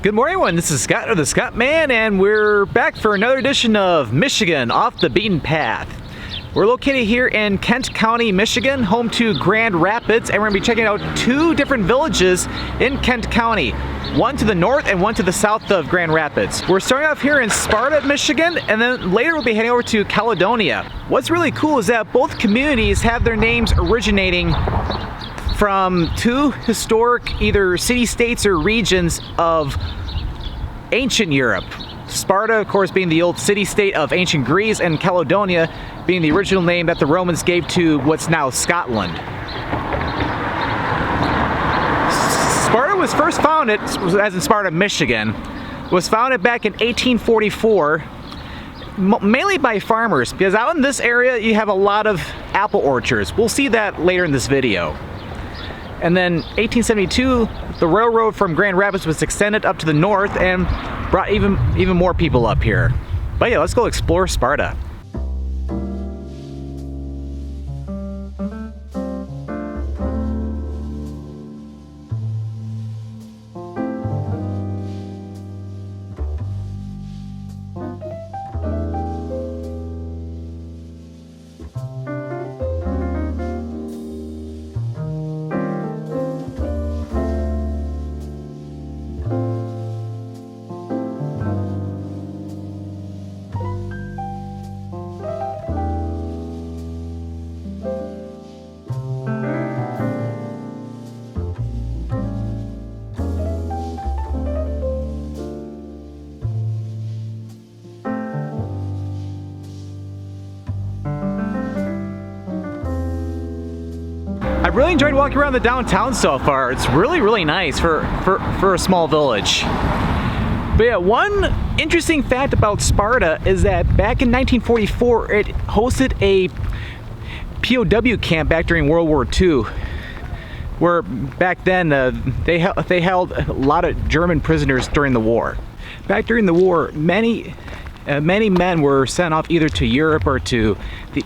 Good morning, everyone. This is Scott of the Scott Man, and we're back for another edition of Michigan Off the Beaten Path. We're located here in Kent County, Michigan, home to Grand Rapids, and we're going to be checking out two different villages in Kent County, one to the north and one to the south of Grand Rapids. We're starting off here in Sparta, Michigan, and then later we'll be heading over to Caledonia. What's really cool is that both communities have their names originating from two historic either city-states or regions of ancient Europe. Sparta, of course, being the old city-state of ancient Greece, and Caledonia being the original name that the Romans gave to what's now Scotland. Sparta was first founded, as in Sparta, Michigan, was founded back in 1844, mainly by farmers, because out in this area you have a lot of apple orchards. We'll see that later in this video. And then 1872, the railroad from Grand Rapids was extended up to the north and brought even more people up here. But yeah, let's go explore Sparta. I really enjoyed walking around the downtown so far. It's really nice for a small village. But yeah, one interesting fact about Sparta is that back in 1944 it hosted a POW camp back during World War II, where back then they held a lot of German prisoners during the war. Back during the war, many men were sent off either to Europe or to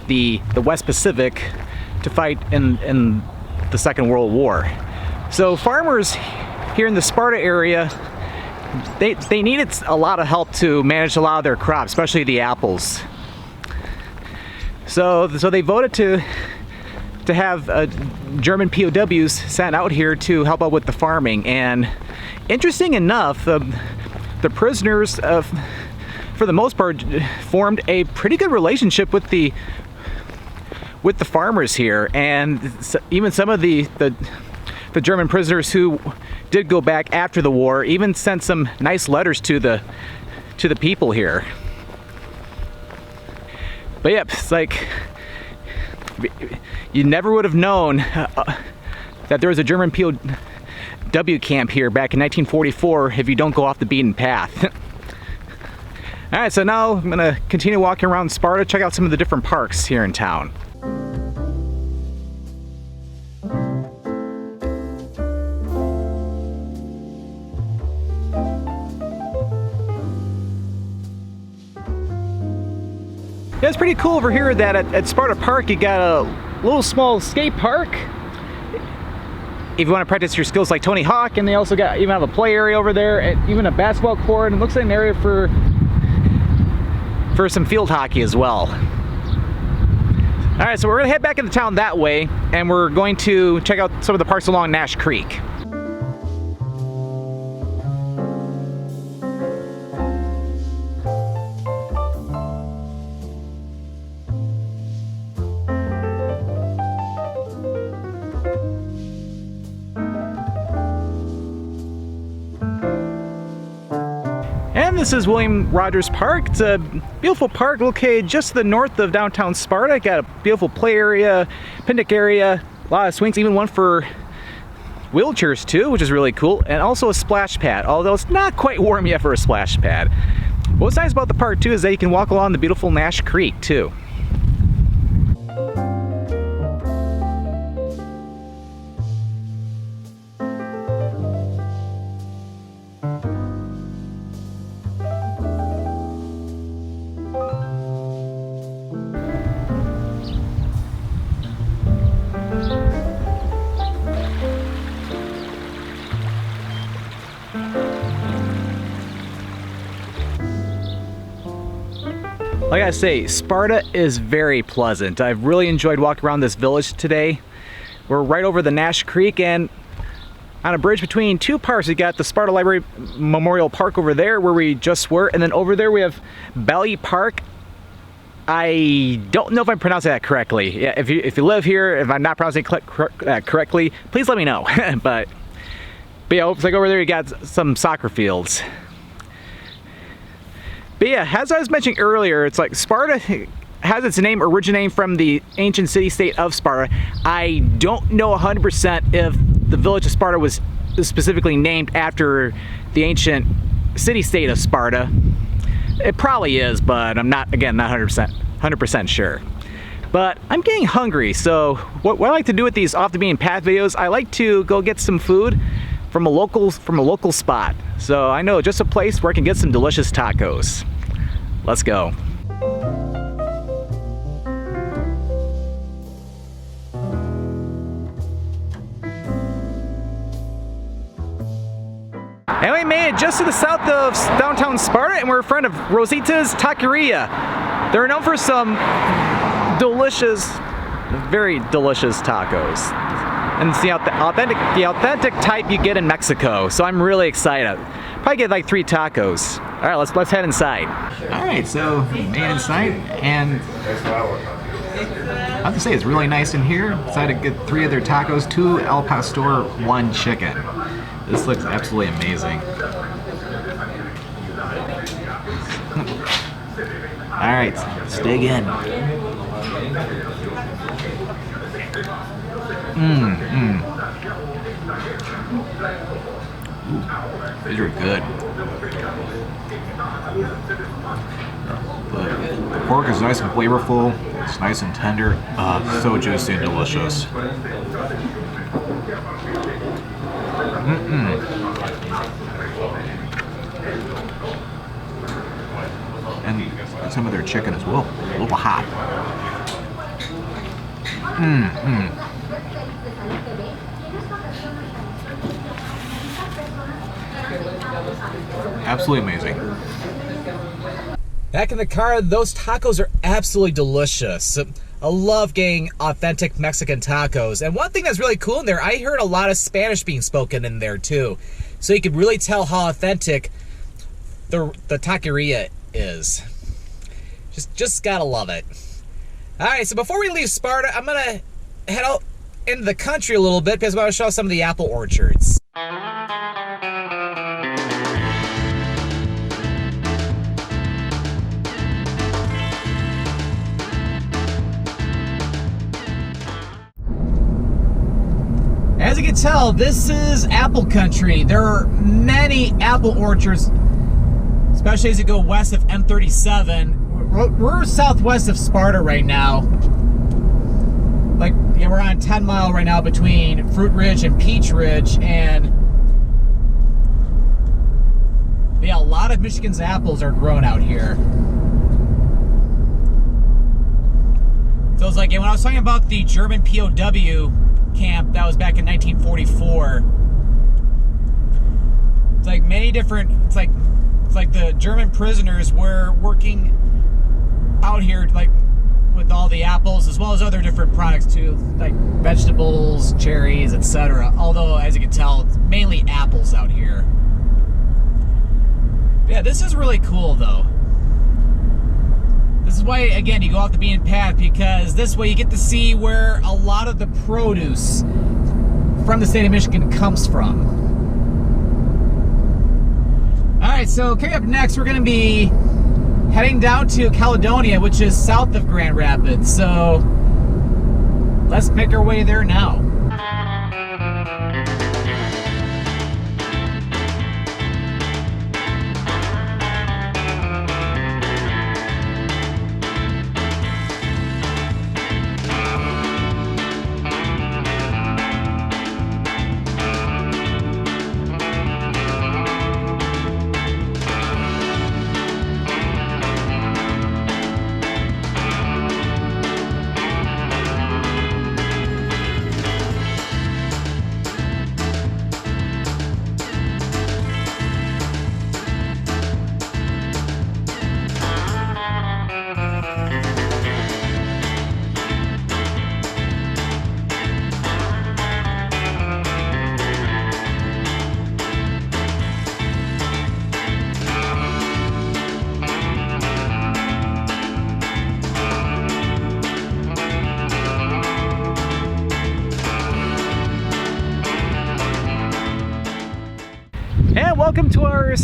the West Pacific to fight in the Second World War. So farmers here in the Sparta area, they needed a lot of help to manage a lot of their crops, especially the apples. So they voted to have German POWs sent out here to help out with the farming. And interesting enough, the prisoners, for the most part, formed a pretty good relationship with the farmers here, and even some of the German prisoners who did go back after the war even sent some nice letters to the people here. But yep, it's like you never would have known that there was a German POW camp here back in 1944 if you don't go off the beaten path. Alright, so now I'm gonna continue walking around Sparta, check out some of the different parks here in town. Yeah, it's pretty cool over here that at Sparta Park you got a little small skate park if you want to practice your skills like Tony Hawk, and they also even have a play area over there, and even a basketball court, and it looks like an area for some field hockey as well. Alright, so we're going to head back into town that way, and we're going to check out some of the parks along Nash Creek. And this is William Rogers Park. It's a beautiful park located just to the north of downtown Sparta. Got a beautiful play area, picnic area, a lot of swings, even one for wheelchairs too, which is really cool, and also a splash pad, although it's not quite warm yet for a splash pad. What's nice about the park too is that you can walk along the beautiful Nash Creek too. Like I say, Sparta is very pleasant. I've really enjoyed walking around this village today. We're right over the Nash Creek, and on a bridge between two parks, we got the Sparta Library Memorial Park over there where we just were, and then over there we have Belly Park. I don't know if I'm pronouncing that correctly. Yeah, if you live here, if I'm not pronouncing it correctly, please let me know. but yeah, it's like over there you got some soccer fields. But yeah, as I was mentioning earlier, it's like Sparta has its name originating from the ancient city-state of Sparta. I don't know 100% if the village of Sparta was specifically named after the ancient city-state of Sparta. It probably is, but I'm not 100% sure. But I'm getting hungry, so what I like to do with these off the beaten path videos, I like to go get some food from a local spot. So I know just a place where I can get some delicious tacos. Let's go. And we made it just to the south of downtown Sparta, and we're in front of Rositas Taqueria. They're known for some delicious, very delicious tacos. And it's the authentic type you get in Mexico. So I'm really excited. Probably get like 3 tacos. All right, let's head inside. All right, so made it inside, and I have to say it's really nice in here. Decided to get 3 of their tacos, 2 al pastor, 1 chicken. This looks absolutely amazing. All right, let's dig in. These are good. The pork is nice and flavorful. It's nice and tender. So juicy and delicious. And some of their chicken as well. A little hot. Absolutely amazing. Back in the car, those tacos are absolutely delicious. I love getting authentic Mexican tacos. And one thing that's really cool in there, I heard a lot of Spanish being spoken in there too. So you could really tell how authentic the taqueria is. Just gotta love it. Alright, so before we leave Sparta, I'm gonna head out into the country a little bit because I want to show some of the apple orchards. As you can tell, this is apple country. There are many apple orchards, especially as you go west of M37. We're southwest of Sparta right now. Like, yeah, we're on 10 Mile right now between Fruit Ridge and Peach Ridge, and yeah, a lot of Michigan's apples are grown out here. So it's like, yeah, when I was talking about the German POW camp that was back in 1944, it's like many different, it's like the German prisoners were working out here, like with all the apples as well as other different products too, like vegetables, cherries, etc. Although, as you can tell, it's mainly apples out here. Yeah, this is really cool though. This is why, again, you go off the beaten path, because this way you get to see where a lot of the produce from the state of Michigan comes from. Alright, so coming up next, we're going to be heading down to Caledonia, which is south of Grand Rapids. So let's make our way there now.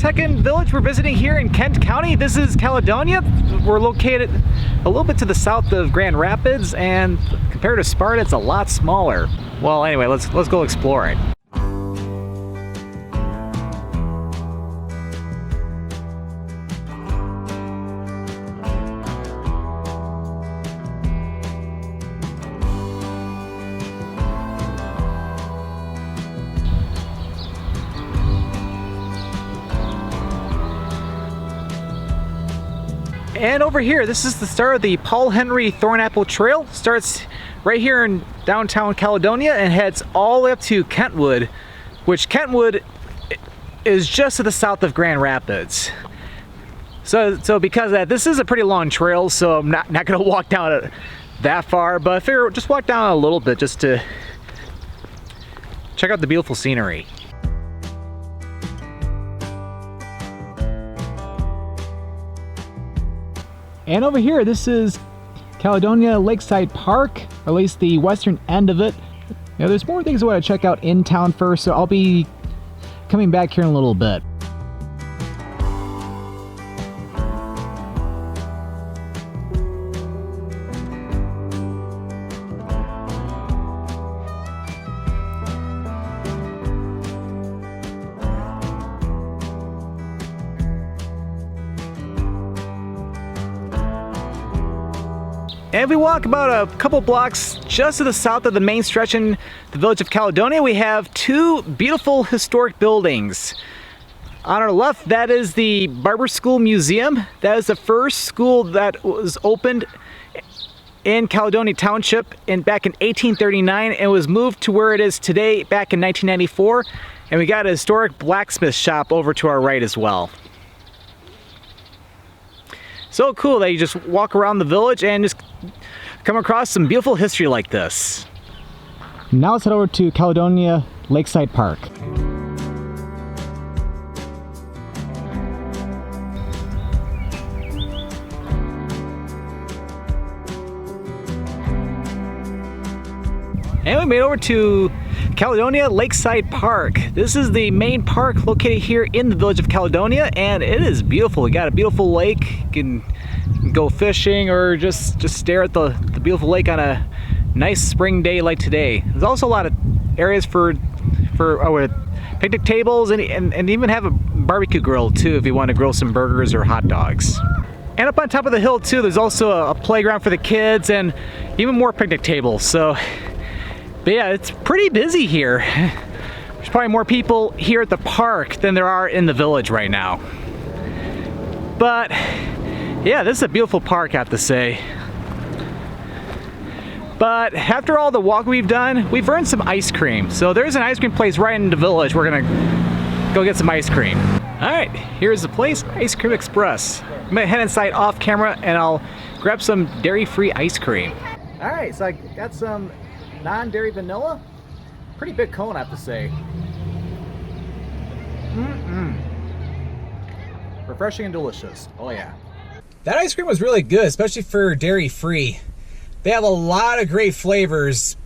second village we're visiting here in Kent County. This is Caledonia. We're located a little bit to the south of Grand Rapids, and compared to Sparta, it's a lot smaller. Well, anyway, let's go explore it. And over here, this is the start of the Paul Henry Thornapple Trail. Starts right here in downtown Caledonia and heads all the way up to Kentwood, which Kentwood is just to the south of Grand Rapids. So because of that, this is a pretty long trail, so I'm not gonna walk down it that far, but I figure just walk down a little bit just to check out the beautiful scenery. And over here, this is Caledonia Lakeside Park, or at least the western end of it. Now, there's more things I want to check out in town first, so I'll be coming back here in a little bit. And if we walk about a couple blocks just to the south of the main stretch in the village of Caledonia, we have two beautiful historic buildings. On our left, that is the Barber School Museum. That is the first school that was opened in Caledonia Township back in 1839 and was moved to where it is today back in 1994. And we got a historic blacksmith shop over to our right as well. So cool that you just walk around the village and just come across some beautiful history like this. Now let's head over to Caledonia Lakeside Park. And we made over to Caledonia Lakeside Park. This is the main park located here in the village of Caledonia, and it is beautiful. We got a beautiful lake. You can go fishing or just stare at the beautiful lake on a nice spring day like today. There's also a lot of areas for picnic tables and even have a barbecue grill too if you want to grill some burgers or hot dogs. And up on top of the hill too, there's also a playground for the kids and even more picnic tables. So, but yeah, it's pretty busy here. There's probably more people here at the park than there are in the village right now. But yeah, this is a beautiful park, I have to say. But after all the walk we've done, we've earned some ice cream. So there's an ice cream place right in the village. We're gonna go get some ice cream. All right, here's the place, Ice Cream Express. I'm gonna head inside off camera and I'll grab some dairy-free ice cream. All right, so I got some non-dairy vanilla. Pretty big cone, I have to say. Refreshing and delicious. Oh yeah. That ice cream was really good, especially for dairy-free. They have a lot of great flavors,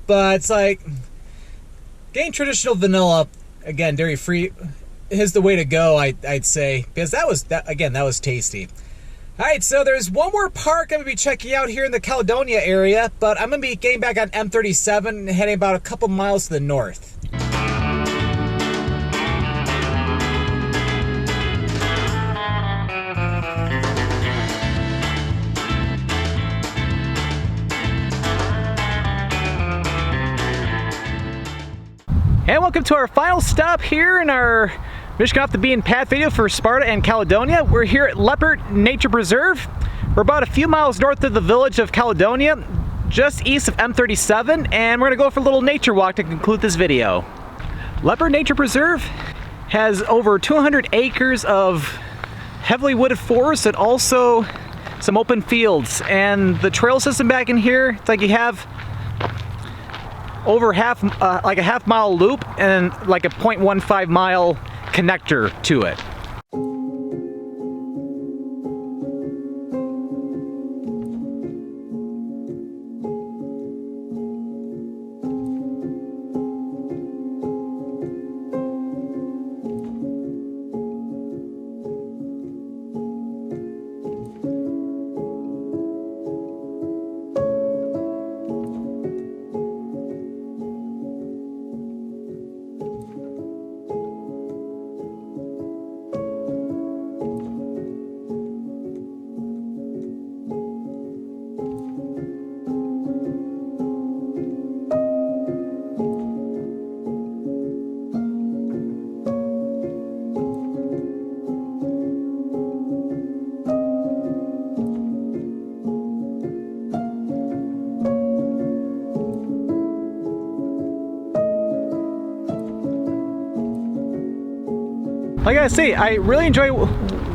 but it's like getting traditional vanilla, again, dairy-free, is the way to go, I'd say, because that was tasty. All right, so there's one more park I'm gonna be checking out here in the Caledonia area, but I'm gonna be getting back on M37 and heading about a couple miles to the north. And welcome to our final stop here in our Michigan Off the Beaten Path video for Sparta and Caledonia. We're here at Lepard Nature Preserve. We're about a few miles north of the village of Caledonia, just east of M37, and we're gonna go for a little nature walk to conclude this video. Lepard Nature Preserve has over 200 acres of heavily wooded forest and also some open fields. And the trail system back in here, it's like you have over like a half-mile loop and like a 0.15 mile connector to it. gotta say, I really enjoy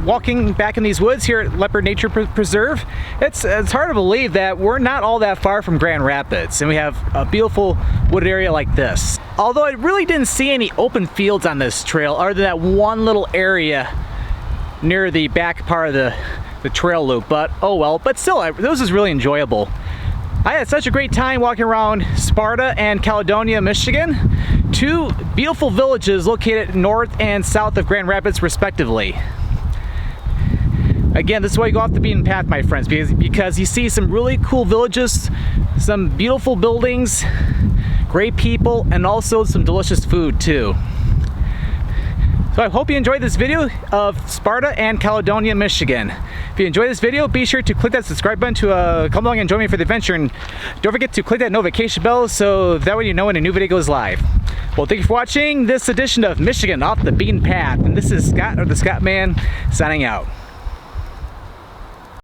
walking back in these woods here at Lepard Nature Preserve. It's hard to believe that we're not all that far from Grand Rapids, and we have a beautiful wooded area like this. Although I really didn't see any open fields on this trail other than that one little area near the back part of the trail loop, but oh well. But still, this was really enjoyable. I had such a great time walking around Sparta and Caledonia, Michigan, two beautiful villages located north and south of Grand Rapids respectively. Again, this is why you go off the beaten path, my friends, because you see some really cool villages, some beautiful buildings, great people, and also some delicious food too. So I hope you enjoyed this video of Sparta and Caledonia, Michigan. If you enjoyed this video, be sure to click that subscribe button to come along and join me for the adventure, and don't forget to click that notification bell so that way you know when a new video goes live. Well, thank you for watching this edition of Michigan Off the Beaten Path, and this is Scott, or the Scott Man, signing out.